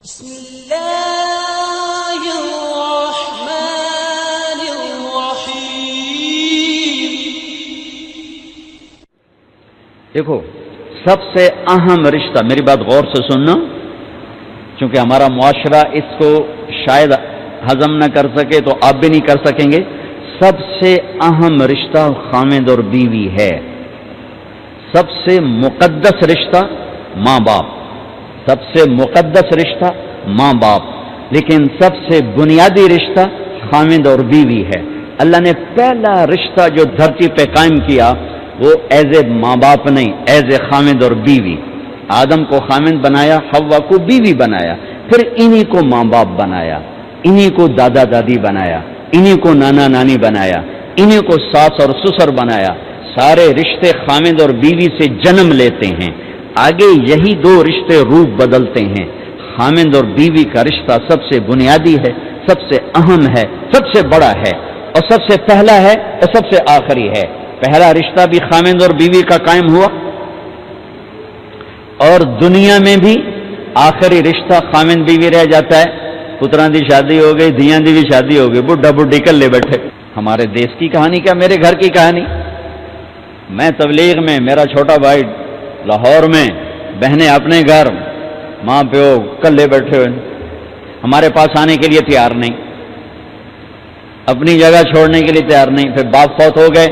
بسم اللہ الرحمن الرحیم۔ دیکھو، سب سے اہم رشتہ، میری بات غور سے سننا، چونکہ ہمارا معاشرہ اس کو شاید ہضم نہ کر سکے تو آپ بھی نہیں کر سکیں گے۔ سب سے اہم رشتہ خامد اور بیوی ہے، سب سے مقدس رشتہ ماں باپ، سب سے مقدس رشتہ ماں باپ، لیکن سب سے بنیادی رشتہ خامد اور بیوی ہے۔ اللہ نے پہلا رشتہ جو دھرتی پہ قائم کیا وہ ایز اے ماں باپ نہیں، ایز اے خامد اور بیوی۔ آدم کو خامد بنایا، حوا کو بیوی بنایا، پھر انہی کو ماں باپ بنایا، انہی کو دادا دادی بنایا، انہی کو نانا نانی بنایا، انہی کو ساس اور سسر بنایا۔ سارے رشتے خامد اور بیوی سے جنم لیتے ہیں، آگے یہی دو رشتے روپ بدلتے ہیں۔ خامد اور بیوی کا رشتہ سب سے بنیادی ہے، سب سے اہم ہے، سب سے بڑا ہے، اور سب سے پہلا ہے اور سب سے آخری ہے۔ پہلا رشتہ بھی خامد اور بیوی کا قائم ہوا، اور دنیا میں بھی آخری رشتہ خامد بیوی رہ جاتا ہے۔ پتراں دی شادی ہو گئی، دھیاں دی بھی شادی ہو گئی، بڈھا بڈھی کل لے بیٹھے۔ ہمارے دیش کی کہانی کیا، میرے گھر کی کہانی۔ میں تبلیغ میں، میرا چھوٹا بھائی لاہور میں، بہنیں اپنے گھر، ماں پیو کلے بیٹھے ہوئے، ہمارے پاس آنے کے لیے تیار نہیں، اپنی جگہ چھوڑنے کے لیے تیار نہیں۔ پھر باپ فوت ہو گئے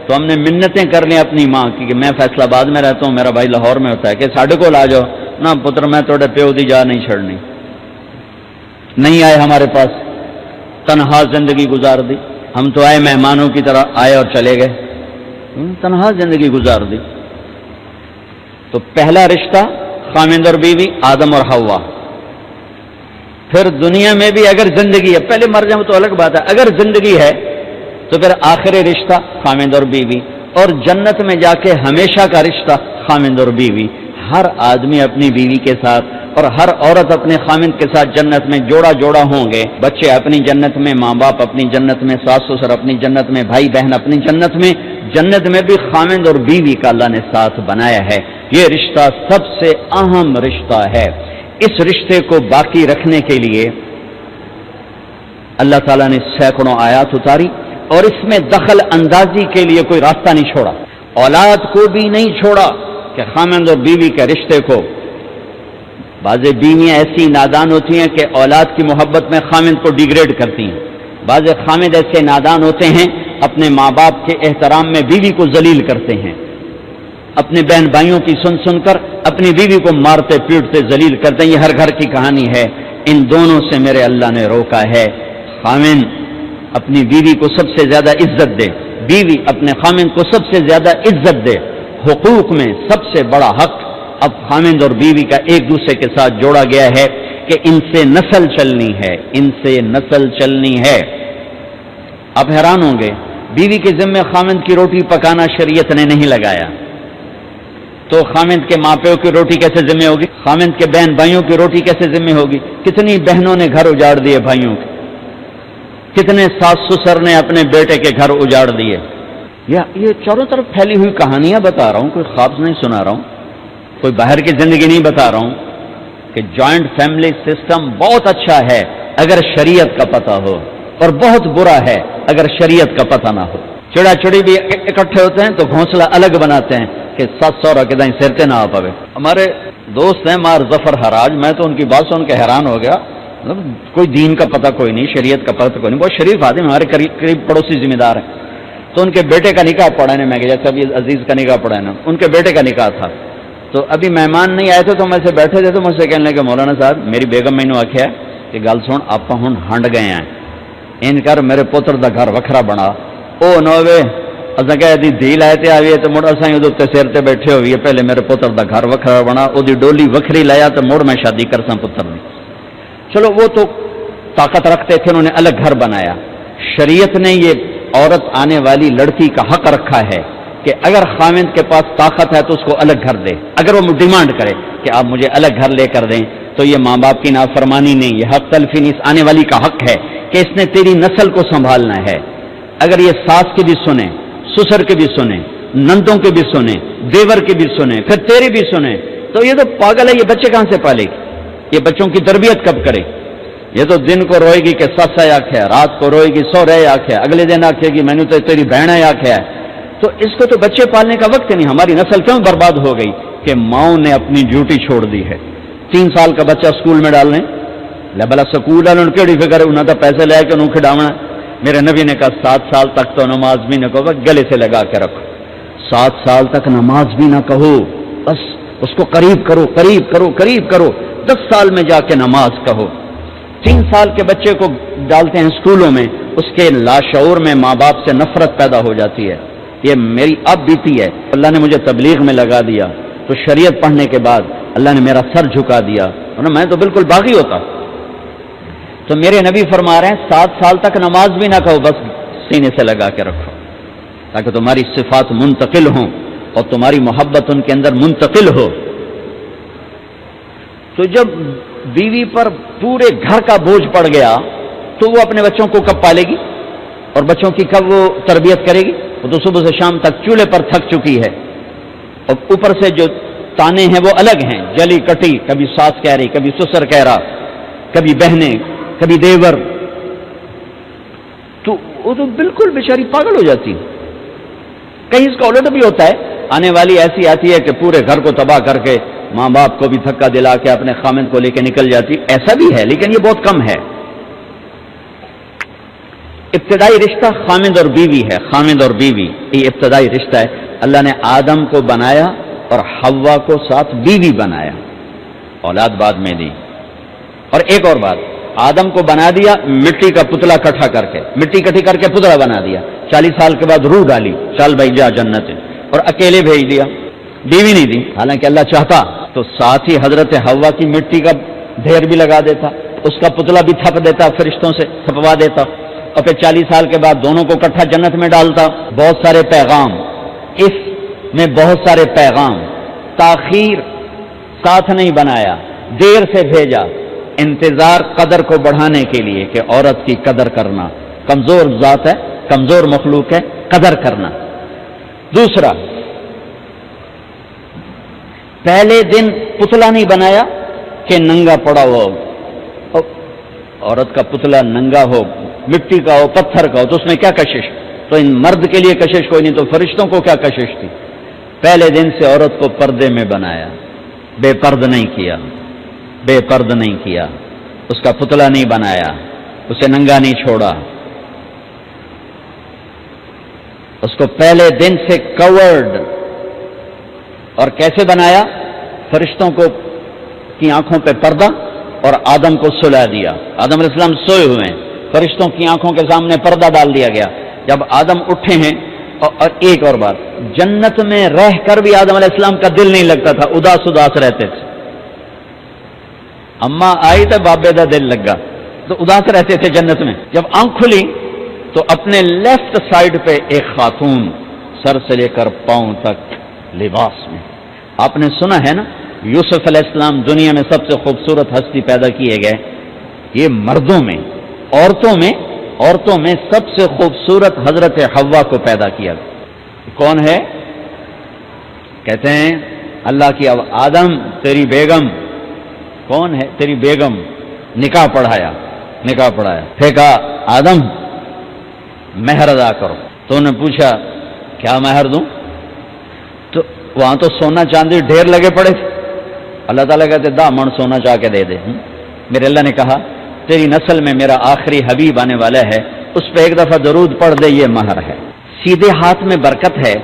تو ہم نے منتیں کر لی اپنی ماں کی کہ میں فیصلہ آباد میں رہتا ہوں، میرا بھائی لاہور میں ہوتا ہے، کہ ساڈے کو آ جاؤ نہ پتر، میں توڑے پیو دی جا نہیں چھڑنی۔ نہیں آئے ہمارے پاس، تنہا زندگی گزار دی۔ ہم تو آئے مہمانوں کی طرح، آئے اور چلے گئے، تنہا زندگی گزار دی۔ تو پہلا رشتہ خامد اور بیوی، آدم اور حوا۔ پھر دنیا میں بھی اگر زندگی ہے، پہلے مر جاؤں تو الگ بات ہے، اگر زندگی ہے تو پھر آخری رشتہ خامد اور بیوی، اور جنت میں جا کے ہمیشہ کا رشتہ خامد اور بیوی۔ ہر آدمی اپنی بیوی کے ساتھ اور ہر عورت اپنے خامد کے ساتھ جنت میں جوڑا جوڑا ہوں گے۔ بچے اپنی جنت میں، ماں باپ اپنی جنت میں، ساس سسر اپنی جنت میں، بھائی بہن اپنی جنت میں۔ جنت میں بھی خامد اور بیوی کا اللہ نے ساتھ بنایا ہے۔ یہ رشتہ سب سے اہم رشتہ ہے۔ اس رشتے کو باقی رکھنے کے لیے اللہ تعالیٰ نے سینکڑوں آیات اتاری، اور اس میں دخل اندازی کے لیے کوئی راستہ نہیں چھوڑا، اولاد کو بھی نہیں چھوڑا کہ خامد اور بیوی کے رشتے کو۔ بعض بیویاں ایسی نادان ہوتی ہیں کہ اولاد کی محبت میں خامد کو ڈیگریڈ کرتی ہیں، بعض خامد ایسے نادان ہوتے ہیں اپنے ماں باپ کے احترام میں بیوی کو ذلیل کرتے ہیں، اپنے بہن بھائیوں کی سن سن کر اپنی بیوی کو مارتے پیٹتے ذلیل کرتے ہیں۔ یہ ہر گھر کی کہانی ہے۔ ان دونوں سے میرے اللہ نے روکا ہے۔ خامد اپنی بیوی کو سب سے زیادہ عزت دے، بیوی اپنے خامد کو سب سے زیادہ عزت دے۔ حقوق میں سب سے بڑا حق اب خامد اور بیوی کا ایک دوسرے کے ساتھ جوڑا گیا ہے کہ ان سے نسل چلنی ہے، ان سے نسل چلنی ہے۔ اب حیران ہوں گے، بیوی کے ذمہ خامد کی روٹی پکانا شریعت نے نہیں لگایا، تو خامد کے ماں پیو کی روٹی کیسے ذمہ ہوگی؟ خامد کے بہن بھائیوں کی روٹی کیسے ذمہ ہوگی؟ کتنی بہنوں نے گھر اجاڑ دیے بھائیوں کے، کتنے ساس سسر نے اپنے بیٹے کے گھر اجاڑ دیے۔ یہ چاروں طرف پھیلی ہوئی کہانیاں بتا رہا ہوں، کوئی خواب نہیں سنا رہا ہوں، کوئی باہر کی زندگی نہیں بتا رہا ہوں، کہ جوائنٹ فیملی سسٹم بہت اچھا ہے اگر شریعت کا پتہ ہو، اور بہت برا ہے اگر شریعت کا پتہ نہ ہو۔ چڑا چڑی بھی اکٹھے ہوتے ہیں تو گھونسلہ الگ بناتے ہیں کہ ساس سورا کے دائیں سرتے نہ آ پاوے۔ ہمارے دوست ہیں مار ظفر حراج، میں تو ان کی بات سن کے حیران ہو گیا، کوئی دین کا پتہ کوئی نہیں، شریعت کا پتہ کوئی نہیں، بہت شریف آدمی، ہمارے قریب پڑوسی ذمہ دار ہیں۔ تو ان کے بیٹے کا نکاح پڑھانے میں گیا، جیسے ابھی عزیز کا نکاح پڑھانا، ان کے بیٹے کا نکاح تھا، تو ابھی مہمان نہیں آئے تھے تو میں سے بیٹھے تھے، تو مجھ سے کہنے لگے مولانا صاحب میری بیگم مینو آخیا کہ گل سن آپ ہوں ہنڈ گئے ہیں، ان کر میرے پوتر دا گھر وکھرا بنا، او نوے اصا کہ دھی لائے تے آئیے تو مڑ اصا وہ سر تے بیٹھے ہوئیے، پہلے میرے پوتر دا گھر وکھرا بنا، وہ ڈولی وکھری لایا تو مڑ میں شادی کرساں پتر دی۔ چلو وہ تو طاقت رکھتے تھے، انہوں نے الگ گھر بنایا۔ شریعت نے یہ عورت آنے والی لڑکی کا حق رکھا ہے کہ اگر خامد کے پاس طاقت ہے تو اس کو الگ گھر دے، اگر وہ ڈیمانڈ کرے کہ آپ مجھے الگ گھر لے کر دیں تو یہ ماں باپ کی نافرمانی نہیں، یہ حق تلفی نہیں، اس آنے والی کا حق ہے کہ اس نے تیری نسل کو سنبھالنا ہے۔ اگر یہ ساس کی بھی سنیں، سسر کے بھی سنیں، نندوں کے بھی سنیں، دیور کے بھی سنیں، پھر تیرے بھی سنیں، تو یہ تو پاگل ہے، یہ بچے کہاں سے پالے گی؟ یہ بچوں کی تربیت کب کرے؟ یہ تو دن کو روئے گی کہ سس ہے آخیا، رات کو روئے گی سو رہے آخیا، اگلے دن آخے گی میں نے تو تیری بہن ہے آخیا ہے. تو اس کو تو بچے پالنے کا وقت نہیں. ہماری نسل کیوں برباد ہو گئی؟ کہ ماؤں نے اپنی ڈیوٹی چھوڑ دی ہے. 3 سال کا بچہ اسکول میں ڈالنے لے بلا سکول والوں نے کیڑی فکر ہے، انہوں نے پیسے لے کے انہوں کھڈاونا. میرے نبی نے کہا 7 سال تک تو نماز بھی نہ کہو، گلے سے لگا کے رکھو. 7 سال تک نماز بھی نہ کہو، بس اس کو قریب کرو قریب کرو قریب کرو. 10 سال میں جا کے نماز کہو. 3 سال کے بچے کو ڈالتے ہیں اسکولوں میں، اس کے لاشعور میں ماں باپ سے نفرت پیدا ہو جاتی ہے. یہ میری اب بیتی ہے. اللہ نے مجھے تبلیغ میں لگا دیا تو شریعت پڑھنے کے بعد اللہ نے میرا سر جھکا دیا، ورنہ میں تو بالکل باغی ہوتا. تو میرے نبی فرما رہے ہیں 7 سال تک نماز بھی نہ کہو، بس سینے سے لگا کے رکھو تاکہ تمہاری صفات منتقل ہوں اور تمہاری محبت ان کے اندر منتقل ہو. تو جب بیوی پر پورے گھر کا بوجھ پڑ گیا تو وہ اپنے بچوں کو کب پالے گی اور بچوں کی کب وہ تربیت کرے گی؟ وہ تو صبح سے شام تک چولہے پر تھک چکی ہے، اور اوپر سے جو تانے ہیں وہ الگ ہیں، جلی کٹی، کبھی ساس کہہ رہی، کبھی سسر کہہ رہا، کبھی بہنیں، کبھی دیور. تو وہ تو بالکل بیچاری پاگل ہو جاتی. کہیں اس کا الٹ بھی ہوتا ہے، آنے والی ایسی آتی ہے کہ پورے گھر کو تباہ کر کے ماں باپ کو بھی دھکا دلا کے اپنے خامند کو لے کے نکل جاتی. ایسا بھی ہے لیکن یہ بہت کم ہے. ابتدائی رشتہ خامند اور بیوی ہے. خامند اور بیوی یہ ابتدائی رشتہ ہے. اللہ نے آدم کو بنایا اور حوا کو ساتھ بیوی بنایا، اولاد بعد میں دی. اور ایک اور بات، آدم کو بنا دیا مٹی کا پتلا کٹھا کر کے، مٹی کٹھی کر کے پتلا بنا دیا. 40 سال کے بعد روح ڈالی، چل بھائی جا جنت، اور اکیلے بھیج دیا، بیوی نہیں دی. حالانکہ اللہ چاہتا تو ساتھ ہی حضرت حوا کی مٹی کا ڈھیر بھی لگا دیتا، اس کا پتلا بھی تھپ دیتا، فرشتوں سے تھپوا دیتا، اور پھر 40 سال کے بعد دونوں کو اکٹھا جنت میں ڈالتا. بہت سارے پیغام، اس میں بہت سارے پیغام. تاخیر ساتھ نہیں بنایا، دیر سے بھیجا. انتظار قدر کو بڑھانے کے لیے کہ عورت کی قدر کرنا، کمزور ذات ہے، کمزور مخلوق ہے، قدر کرنا. دوسرا، پہلے دن پتلا نہیں بنایا کہ ننگا پڑا ہو. عورت کا پتلا ننگا ہو، مٹی کا ہو، پتھر کا ہو، تو اس میں کیا کشش؟ تو ان مرد کے لیے کشش کوئی نہیں، تو فرشتوں کو کیا کشش تھی؟ پہلے دن سے عورت کو پردے میں بنایا، بے پرد نہیں کیا، بے پرد نہیں کیا، اس کا پتلا نہیں بنایا، اسے ننگا نہیں چھوڑا. اس کو پہلے دن سے کورڈ. اور کیسے بنایا؟ فرشتوں کو کی آنکھوں پہ پردہ اور آدم کو سلا دیا. آدم علیہ السلام سوئے ہوئے ہیں، فرشتوں کی آنکھوں کے سامنے پردہ ڈال دیا گیا. جب آدم اٹھے ہیں، اور ایک اور بات، جنت میں رہ کر بھی آدم علیہ السلام کا دل نہیں لگتا تھا، اداس اداس رہتے تھے. اما آئی تو بابے دا دل لگا، تو اداس رہتے تھے جنت میں. جب آنکھ کھلی تو اپنے لیفٹ سائڈ پہ ایک خاتون سر سے لے کر پاؤں تک لباس میں. آپ نے سنا ہے نا، یوسف علیہ السلام دنیا میں سب سے خوبصورت ہستی پیدا کیے گئے. یہ مردوں میں، عورتوں میں سب سے خوبصورت حضرت حوا کو پیدا کیا. کون ہے؟ کہتے ہیں اللہ کی آدم تیری بیگم. کون ہے تیری بیگم؟ نکاح پڑھایا. پھر کہا آدم مہر ادا کرو. تو انہوں نے پوچھا کیا مہر دوں؟ تو وہاں تو سونا چاندی ڈھیر لگے پڑے تھے. اللہ تعالیٰ کہتے 10 من سونا چاہ کے دے دے. میرے اللہ نے کہا تیری نسل میں میرا آخری حبیب آنے والا ہے، اس پہ ایک دفعہ درود پڑھ دے، یہ مہر ہے. سیدھے ہاتھ میں برکت ہے.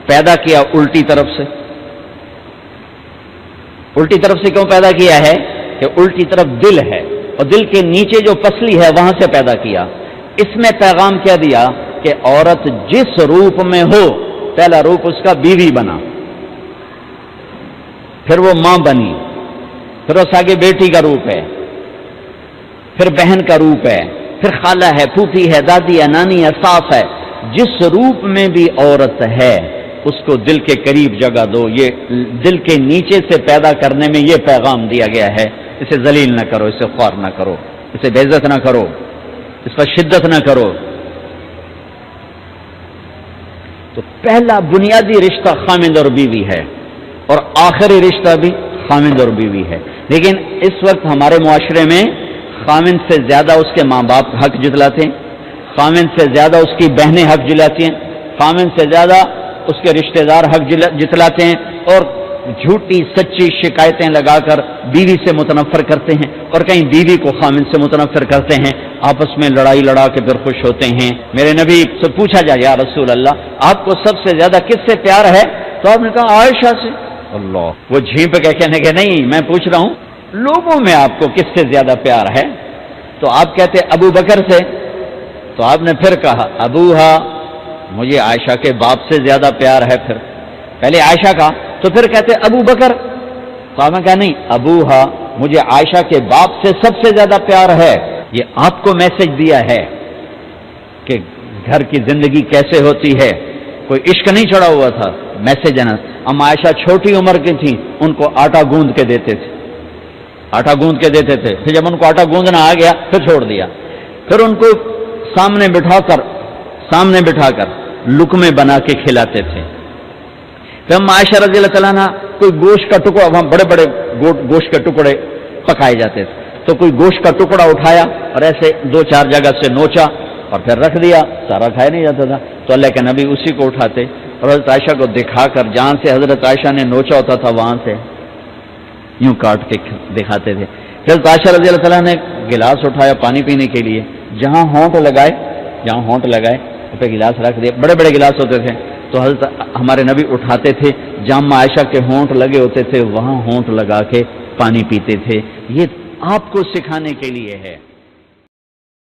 پیدا کیا الٹی طرف سے. الٹی طرف سے کیوں پیدا کیا ہے؟ کہ الٹی طرف دل ہے، اور دل کے نیچے جو پسلی ہے وہاں سے پیدا کیا. اس میں پیغام کیا دیا کہ عورت جس روپ میں ہو، پہلا روپ اس کا بیوی بنا، پھر وہ ماں بنی، پھر اس آگے بیٹی کا روپ ہے، پھر بہن کا روپ ہے، پھر خالہ ہے، پھوپھی ہے، دادی ہے، نانی ہے، ساس ہے. جس روپ میں بھی عورت ہے اس کو دل کے قریب جگہ دو. یہ دل کے نیچے سے پیدا کرنے میں یہ پیغام دیا گیا ہے. اسے ذلیل نہ کرو، اسے خوار نہ کرو، اسے بے عزت نہ کرو، اس پر شدت نہ کرو. تو پہلا بنیادی رشتہ خامند اور بیوی ہے، اور آخری رشتہ بھی خامند اور بیوی ہے. لیکن اس وقت ہمارے معاشرے میں خامند سے زیادہ اس کے ماں باپ حق جتلاتے ہیں، خامند سے زیادہ اس کی بہنیں حق جلاتی ہیں، خامند سے زیادہ اس کے رشتہ دار حق جتلاتے ہیں، اور جھوٹی سچی شکایتیں لگا کر بیوی سے متنفر کرتے ہیں، اور کہیں بیوی کو خامند سے متنفر کرتے ہیں، آپس میں لڑائی لڑا کے پھر خوش ہوتے ہیں. میرے نبی سے پوچھا جائے یا رسول اللہ آپ کو سب سے زیادہ کس سے پیار ہے؟ تو آپ نے کہا عائشہ سے. اللہ، وہ جھینپ کے کہنے کہ نہیں، میں پوچھ رہا ہوں لوگوں میں آپ کو کس سے زیادہ پیار ہے؟ تو آپ کہتے ابو بکر سے. تو آپ نے پھر کہا ابوہا، مجھے عائشہ کے باپ سے زیادہ پیار ہے. پھر پہلے عائشہ کا تو پھر کہتے ابو بکر. تو آپ نے کہا نہیں، ابوہا، مجھے عائشہ کے باپ سے سب سے زیادہ پیار ہے. یہ آپ کو میسج دیا ہے کہ گھر کی زندگی کیسے ہوتی ہے. کوئی عشق نہیں چڑھا ہوا تھا، میسج ہے نا. ام عائشہ چھوٹی عمر کی تھیں، ان کو آٹا گوندھ کے دیتے تھے، آٹا گوندھ کے دیتے تھے. پھر جب ان کو آٹا گوندھنا آ گیا پھر چھوڑ دیا. پھر ان کو سامنے بٹھا کر لقمے بنا کے کھلاتے تھے. پھر ہم عائشہ رضی اللہ تعالیٰ عنہ کوئی گوشت کا ٹکڑا، وہاں بڑے بڑے گوشت کے ٹکڑے پکائے جاتے تھے، تو کوئی گوشت کا ٹکڑا اٹھایا اور ایسے 2-4 جگہ سے نوچا اور پھر رکھ دیا، سارا کھایا نہیں جاتا تھا. تو اللہ کے نبی اسی کو اٹھاتے اور حضرت عائشہ کو دکھا کر جہاں سے حضرت عائشہ نے نوچا ہوتا تھا وہاں سے یوں کاٹ کے دکھاتے تھے. پھر حضرت عائشہ رضی اللہ تعالیٰ نے گلاس اٹھایا پانی پینے کے لیے، جہاں ہونٹ لگائے پہ گلاس رکھ دیا. بڑے بڑے گلاس ہوتے تھے تو حضرت ہمارے نبی اٹھاتے تھے، جہاں عائشہ کے ہونٹ لگے ہوتے تھے وہاں ہونٹ لگا کے پانی پیتے تھے. یہ آپ کو سکھانے کے لیے ہے.